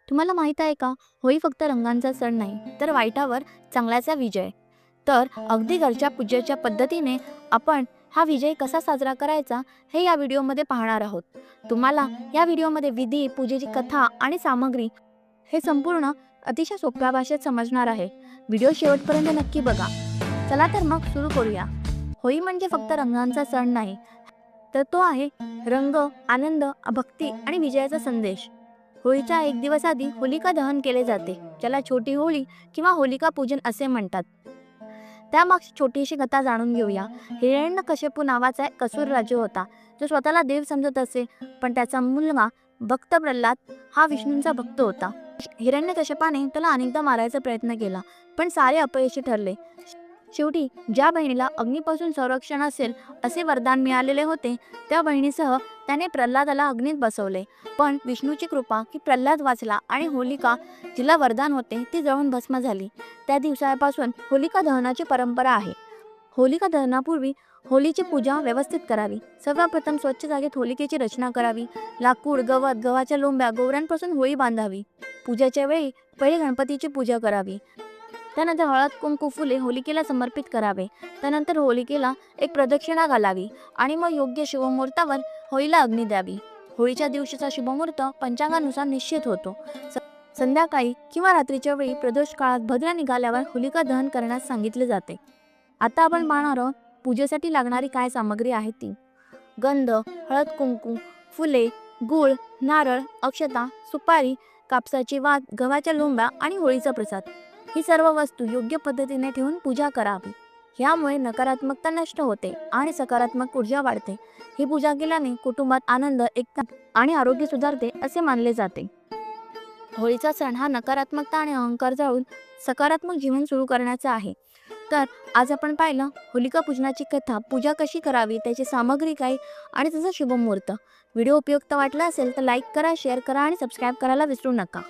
तुम्हाला माहित आहे का, होळी फक्त रंगांचा सण नाही तर वाईटावर चांगल्याचा विजय. तर अगदी घरच्या पूजेच्या पद्धतीने आपण हा विजय कसा साजरा करायचा हे या व्हिडिओमध्ये पाहणार आहोत. तुम्हाला या व्हिडिओमध्ये विधी, पूजेची कथा आणि सामग्री हे संपूर्ण अतिशय सोप्या भाषेत समजणार आहे. व्हिडिओ शेवटपर्यंत नक्की बघा. चला तर मग सुरू करूया. होळी म्हणजे फक्त रंगांचा सण नाही, तर तो आहे रंग, आनंद, भक्ती आणि विजयाचा संदेश. होळीच्या एक दिवस आधी होलिका दहन केले जाते, ज्याला छोटी होळी किंवा होलिका पूजन असे म्हणतात. त्यामागची छोटीशी कथा जाणून घेऊया. हिरण्यकश्यपू नावाचा एक कसूर राजा होता, जो स्वतःला देव समजत असे, पण त्याचा मुलगा भक्त प्रल्हाद हा विष्णूंचा भक्त होता. हिरण्यकश्यपाने त्याला अनेकदा मारायचा प्रयत्न केला, पण सारे अपयशी ठरले. शेवटी ज्या बहिणीला अग्नीपासून संरक्षण असेल असे वरदान मिळालेले होते, त्या बहिणीसह त्याने प्रल्हादाला अग्नीत बसवले. पण विष्णूची कृपा की प्रल्हाद वाचला आणि होलिका, जिला वरदान होते, ती जळून भस्म झाली. त्या दिवसापासून होलिका दहनाची परंपरा आहे. होलिका दहनापूर्वी होलीची पूजा व्यवस्थित करावी. सर्वप्रथम स्वच्छ जागेत होलिकेची रचना करावी. लाकूड, गवत, गव्हाच्या लोंब्या, गोवऱ्यांपासून होळी बांधावी. पूजेच्या वेळी पहिले गणपतीची पूजा करावी. त्यानंतर हळद, कुंकू, फुले होलिकेला समर्पित करावे. त्यानंतर होलिकेला एक प्रदक्षिणा घालावी आणि मग योग्य शुभमुहूर्तावर होळीला अग्नी द्यावी. होळीच्या दिवशीचा शुभमुहूर्त पंचांगानुसार निश्चित होतो. संध्याकाळी किंवा रात्रीच्या वेळी प्रदोष काळात भद्र निघाल्यावर होलिका दहन करण्यास सांगितले जाते. आता आपण पाहणार आहोत पूजेसाठी लागणारी काय सामग्री आहे ती. गंध, हळद, कुंकू, फुले, गूळ, नारळ, अक्षता, सुपारी, कापसाची वात, गव्हाच्या लोंब्या आणि होळीचा प्रसाद. ही सर्व वस्तू योग्य पद्धतीने ठेवून पूजा करावी. यामुळे नकारात्मकता नष्ट होते आणि सकारात्मक ऊर्जा वाढते. ही पूजा केल्याने कुटुंबात आनंद, एकता आणि आरोग्य सुधारते असे मानले जाते. होळीचा सण हा नकारात्मकता आणि अहंकार जाळून सकारात्मक जीवन सुरू करण्याचा आहे. तर आज आपण पाहिलं होलिका पूजनाची कथा, पूजा कशी करावी, त्याची सामग्री काय आणि त्याचा शुभमुहूर्त. व्हिडिओ उपयुक्त वाटला असेल तर लाईक करा, शेअर करा आणि सबस्क्राईब करायला विसरू नका.